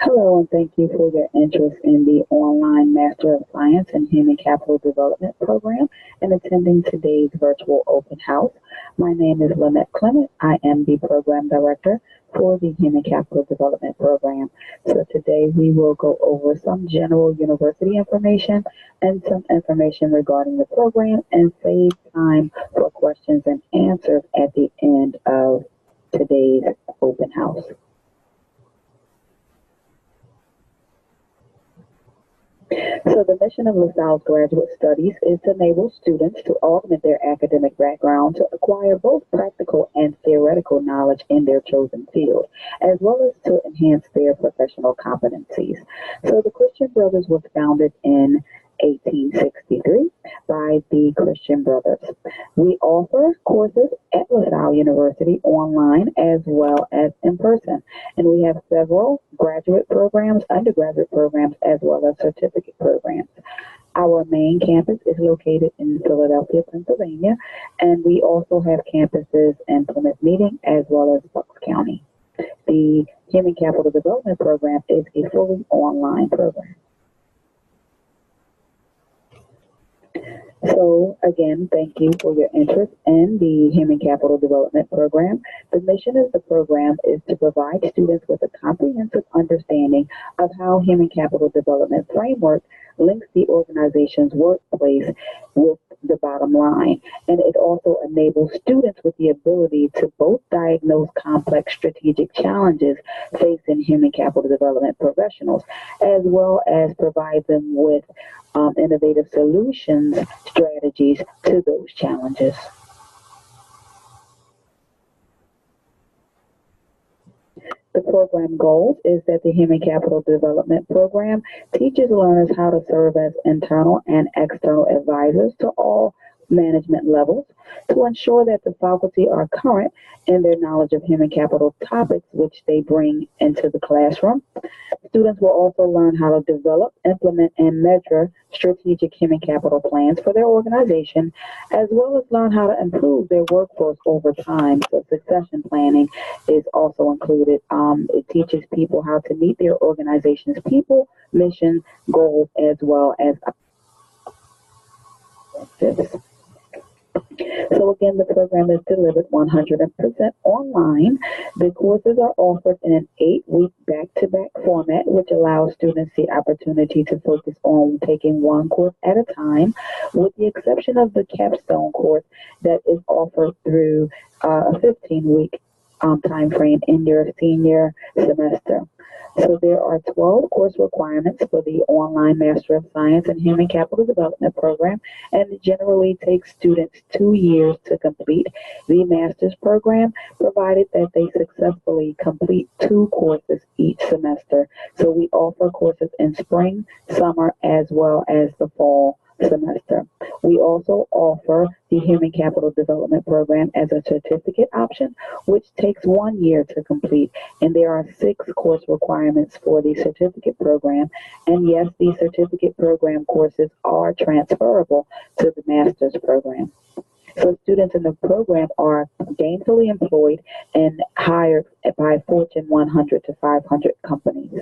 Hello, and thank you for your interest in the online Master of Science in Human Capital Development program and attending today's virtual open house. My name is Lynette Clement. I am the program director for the Human Capital Development program. So today we will go over some general university information and some information regarding the program and save time for questions and answers at the end of today's open house. So the mission of LaSalle's graduate studies is to enable students to augment their academic background to acquire both practical and theoretical knowledge in their chosen field, as well as to enhance their professional competencies. So the Christian Brothers was founded in 1863 by the Christian Brothers. We offer courses at LaSalle University online as well as in person, and we have several graduate programs, undergraduate programs, as well as certificate programs. Our main campus is located in Philadelphia, Pennsylvania, and we also have campuses in Plymouth Meeting as well as Bucks County. The Human Capital Development Program is a fully online program. So again, thank you for your interest in the Human Capital Development Program. The mission of the program is to provide students with a comprehensive understanding of how human capital development framework links the organization's workplace with the bottom line. And it also enables students with the ability to both diagnose complex strategic challenges facing human capital development professionals, as well as provide them with innovative solutions, strategies to those challenges. The program goals is that the Human Capital Development Program teaches learners how to serve as internal and external advisors to all management levels to ensure that the faculty are current in their knowledge of human capital topics which they bring into the classroom. Students will also learn how to develop, implement, and measure strategic human capital plans for their organization, as well as learn how to improve their workforce over time. So succession planning is also included. It teaches people how to meet their organization's people, mission, goals, as well as objectives. So again, the program is delivered 100% online. The courses are offered in an 8-week back-to-back format, which allows students the opportunity to focus on taking one course at a time, with the exception of the capstone course that is offered through a 15-week time frame in your senior semester. So there are 12 course requirements for the online Master of Science in Human Capital Development program, and it generally takes students 2 years to complete the master's program, provided that they successfully complete 2 courses each semester. So we offer courses in spring, summer, as well as the fall semester. We also offer the Human Capital Development Program as a certificate option, which takes 1 year to complete. And there are 6 course requirements for the certificate program. And yes, the certificate program courses are transferable to the master's program. So students in the program are gainfully employed and hired by Fortune 100 to 500 companies.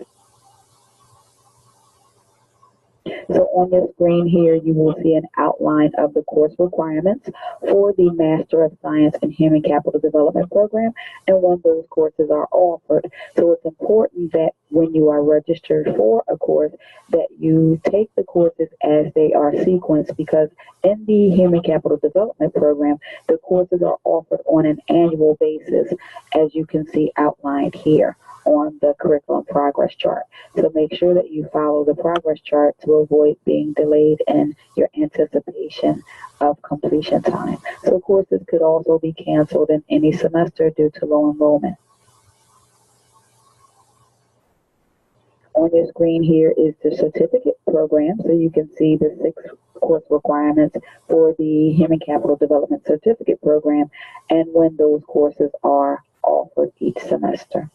So on your screen here, you will see an outline of the course requirements for the Master of Science in Human Capital Development program and when those courses are offered. So it's important that when you are registered for a course that you take the courses as they are sequenced, because in the Human Capital Development program, the courses are offered on an annual basis, as you can see outlined here on the curriculum progress chart. So make sure that you follow the progress chart to avoid being delayed in your anticipation of completion time. So courses could also be canceled in any semester due to low enrollment. On your screen here is the certificate program, so you can see the 6 course requirements for the Human Capital Development Certificate program and when those courses are offered each semester.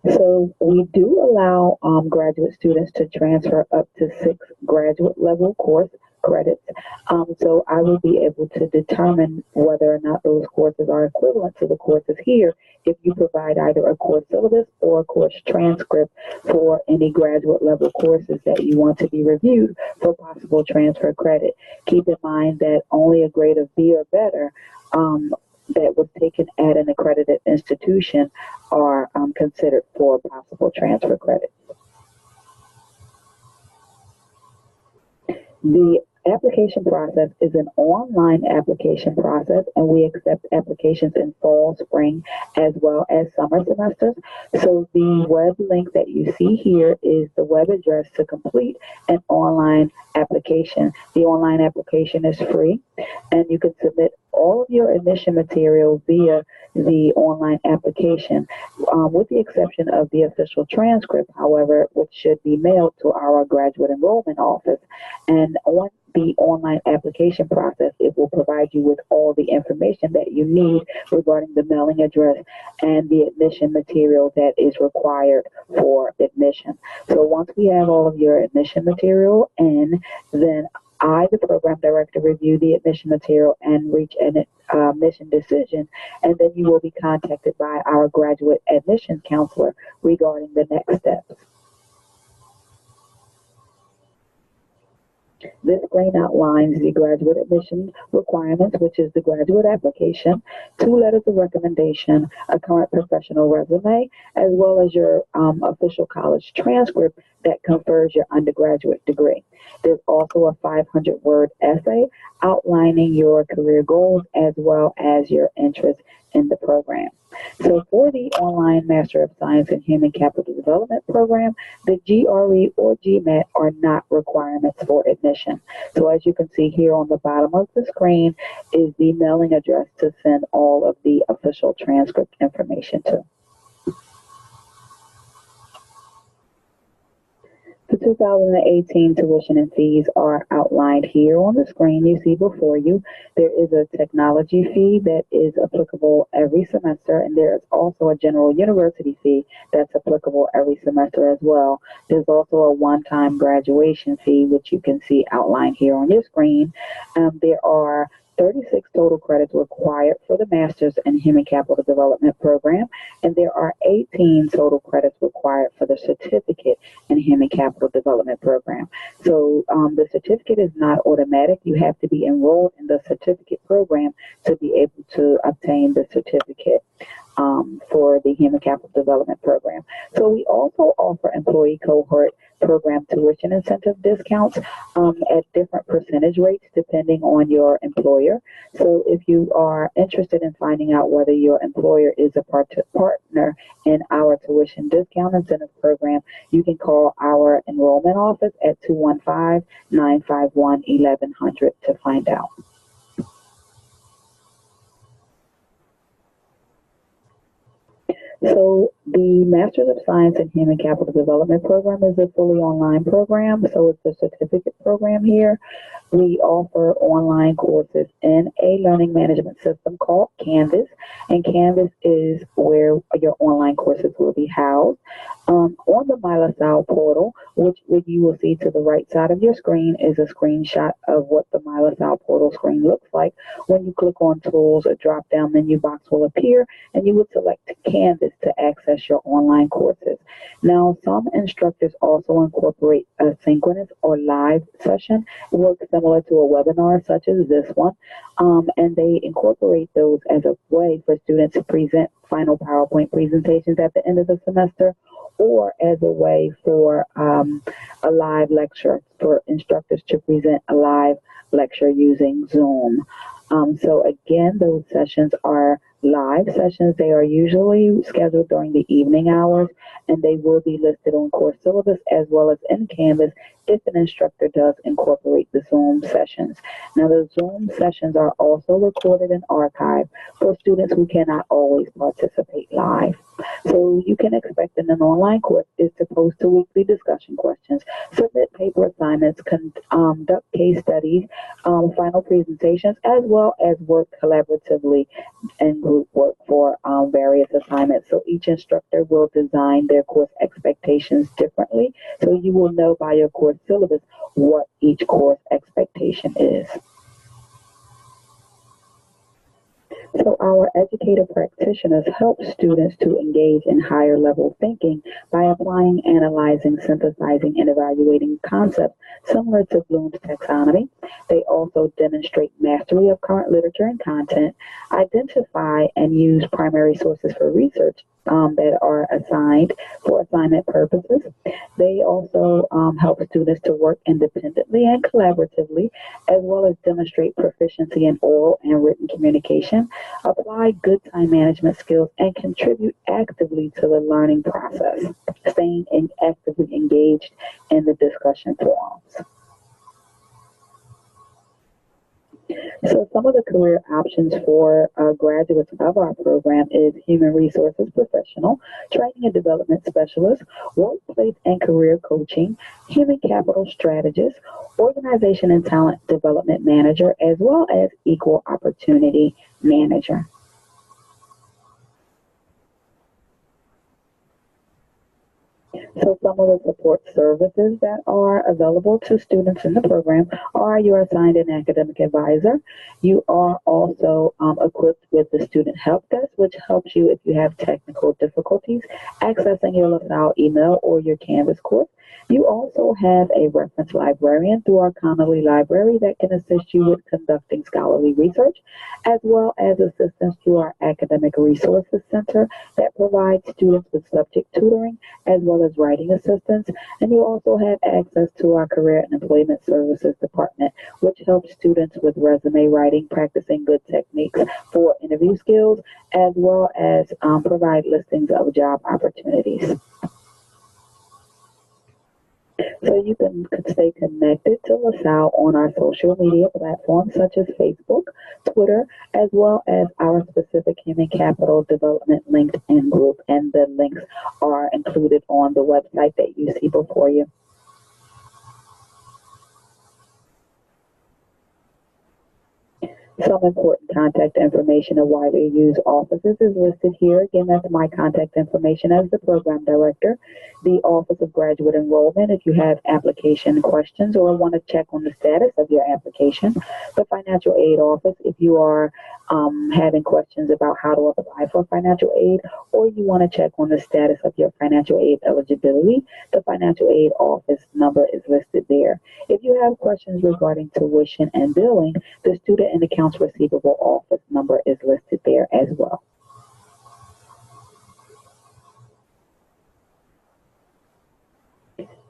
So we do allow graduate students to transfer up to 6 graduate level course credits. So I will be able to determine whether or not those courses are equivalent to the courses here if you provide either a course syllabus or a course transcript for any graduate level courses that you want to be reviewed for possible transfer credit. Keep in mind that only a grade of B or better that was taken at an accredited institution are considered for possible transfer credit. The application process is an online application process, and we accept applications in fall, spring, as well as summer semesters. So the web link that you see here is the web address to complete an online application. The online application is free, and you can submit all of your admission material via the online application, with the exception of the official transcript, however, which should be mailed to our graduate enrollment office. And on the online application process, it will provide you with all the information that you need regarding the mailing address and the admission material that is required for admission. So once we have all of your admission material in, then I, the program director, review the admission material and reach an admission decision, and then you will be contacted by our graduate admissions counselor regarding the next steps. This screen outlines the graduate admission requirements, which is the graduate application, 2 letters of recommendation, a current professional resume, as well as your official college transcript that confers your undergraduate degree. There's also a 500-word essay outlining your career goals as well as your interest in the program. So for the online Master of Science in Human Capital Development program, the GRE or GMAT are not requirements for admission. So as you can see here on the bottom of the screen is the mailing address to send all of the official transcript information to. The 2018 tuition and fees are outlined here on the screen you see before you. There is a technology fee that is applicable every semester, and there is also a general university fee that's applicable every semester as well. There's also a one-time graduation fee, which you can see outlined here on your screen. There are 36 total credits required for the Master's in Human Capital Development program, and there are 18 total credits required for the Certificate in Human Capital Development program. So the certificate is not automatic. You have to be enrolled in the certificate program to be able to obtain the certificate for the Human Capital Development program. So we also offer employee cohort program tuition incentive discounts at different percentage rates depending on your employer. So if you are interested in finding out whether your employer is a partner in our tuition discount incentive program, you can call our enrollment office at 215-951-1100 to find out. So the Masters of Science in Human Capital Development program is a fully online program, so it's a certificate program here. We offer online courses in a learning management system called Canvas, and Canvas is where your online courses will be housed. On the MyLaSalle portal, which you will see to the right side of your screen, is a screenshot of what the MyLaSalle portal screen looks like. When you click on Tools, a drop-down menu box will appear, and you would select Canvas to access your online courses. Now, some instructors also incorporate a synchronous or live session, work similar to a webinar such as this one, and they incorporate those as a way for students to present final PowerPoint presentations at the end of the semester, or as a way for a live lecture, for instructors to present a live lecture using Zoom. So again, those sessions are live sessions. They are usually scheduled during the evening hours, and they will be listed on course syllabus as well as in Canvas if an instructor does incorporate the Zoom sessions. Now, the Zoom sessions are also recorded and archived for students who cannot always participate live. So you can expect in an online course is to post to weekly discussion questions, submit paper assignments, conduct case studies, final presentations, as well as work collaboratively and group work for various assignments. So each instructor will design their course expectations differently. So you will know by your course syllabus what each course expectation is. So our educator practitioners help students to engage in higher level thinking by applying, analyzing, synthesizing, and evaluating concepts similar to Bloom's taxonomy. They also demonstrate mastery of current literature and content, identify and use primary sources for research that are assigned for assignment purposes. They also help students to work independently and collaboratively, as well as demonstrate proficiency in oral and written communication, apply good time management skills, and contribute actively to the learning process, staying actively engaged in the discussion forums. So some of the career options for graduates of our program is human resources professional, training and development specialist, workplace and career coaching, human capital strategist, organization and talent development manager, as well as equal opportunity manager. So some of the support services that are available to students in the program are you're assigned an academic advisor. You are also equipped with the student help desk, which helps you if you have technical difficulties accessing your LaSalle email or your Canvas course. You also have a reference librarian through our Connolly Library that can assist you with conducting scholarly research, as well as assistance through our Academic Resources Center that provides students with subject tutoring as well as writing assistance. And you also have access to our Career and Employment Services Department, which helps students with resume writing, practicing good techniques for interview skills, as well as provide listings of job opportunities. So you can stay connected to LaSalle on our social media platforms such as Facebook, Twitter, as well as our specific human capital development LinkedIn group. And the links are included on the website that you see before you. Some important contact information of widely used offices is listed here. Again, that's my contact information as the program director. The Office of Graduate Enrollment, if you have application questions or want to check on the status of your application. The Financial Aid Office, if you are having questions about how to apply for financial aid, or you want to check on the status of your financial aid eligibility, the Financial Aid Office number is listed there. If you have questions regarding tuition and billing, the Student and Accounts Receivable Office number is listed there as well.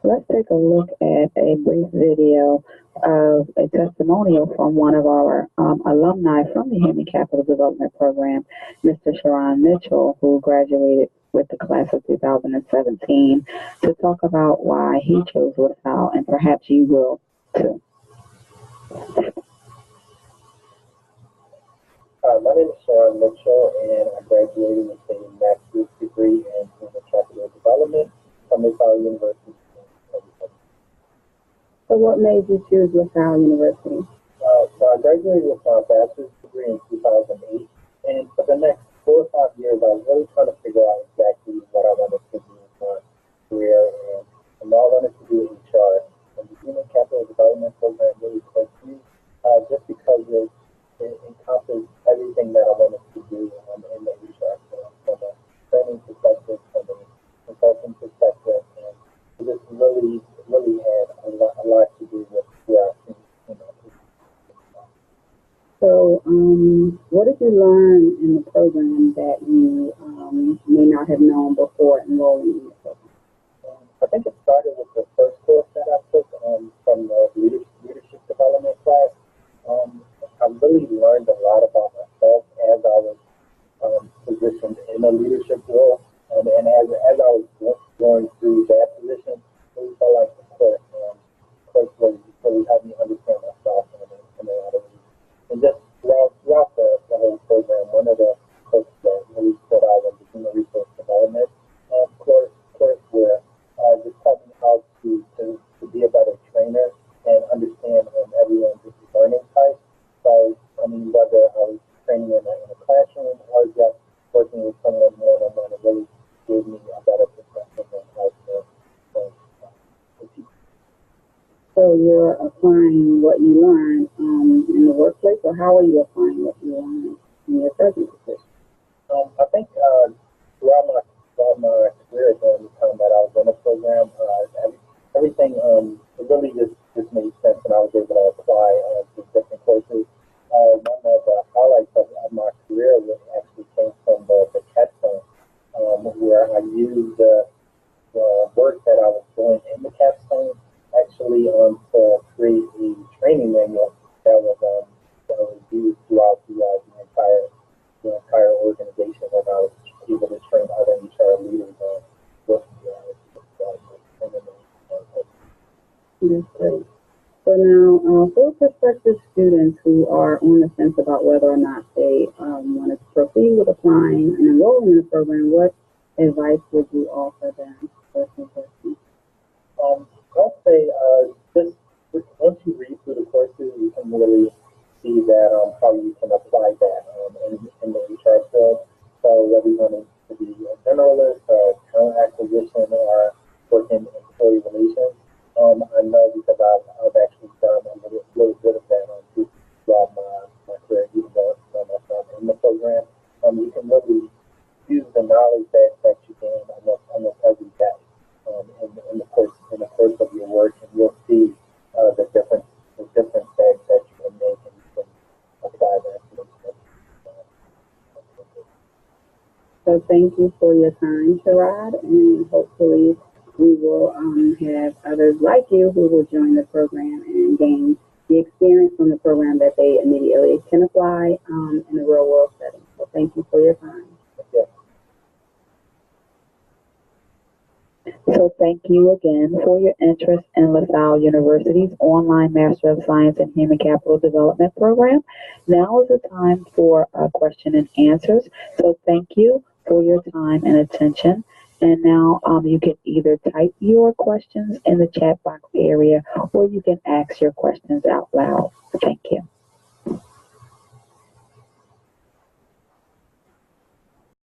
Let's take a look at a brief video of a testimonial from one of our alumni from the Human Capital Development Program, Mr. Sharon Mitchell, who graduated with the class of 2017, to talk about why he chose LaSalle, and perhaps you will too. My name is Sharon Mitchell, and I graduated with a master's degree in human capital development from Salle University. So what made you choose LaSalle University? So I graduated with my bachelor's degree in 2008, and for the next 4 or 5 years, I was really trying to figure out exactly what I wanted to do in my career, and I wanted to do HR. And the human capital development program really clicked me, just because it encompassed everything that I wanted to do in the HR field, from a training perspective, from a consulting perspective, and it just really had a lot to do with where I think, So, what did you learn in the program that you may not have known before enrolling in the program? I think it started with the first course that I took from the leadership development class. I really learned a lot about myself as I was positioned in a leadership role, and as I was going through that position, it really felt like the course really helped me understand myself in a lot of ways. And just throughout the whole program, one of the courses that really stood out was the human resource development how are you applying what you learned in your present position? I think throughout my career during the time that I was in the program, everything it really just made sense, and I was able to apply to different courses. One of the highlights of my career actually came from the capstone, where I used the work that I was doing in the capstone actually to create a training manual that was used throughout the entire organization, and I was able to train other HR leaders with training manual. That's great. So now, for prospective students who are on the fence about whether or not they want to proceed with applying and enrolling in the program, what advice would you offer them? First question. I'd say just once you read through the courses, you can really see that how you can apply that in the HR field. So whether you want to be a generalist, talent acquisition, or work in employee relations, I know because I've actually done a little bit of that throughout my career, even though I'm not in the program. You can really use the knowledge that you gain almost every day in the course of your work, and you'll see the difference that you can make, and you can apply that to the So thank you for your time, Sharad, and hopefully we will have others like you who will join the program and gain the experience from the program that they immediately can apply in the real world setting. So thank you for your time. yeah. So thank you again for your interest in LaSalle University's online Master of Science in Human Capital Development program. Now is the time for question and answers. So thank you for your time and attention. And now you can either type your questions in the chat box area or you can ask your questions out loud. Thank you.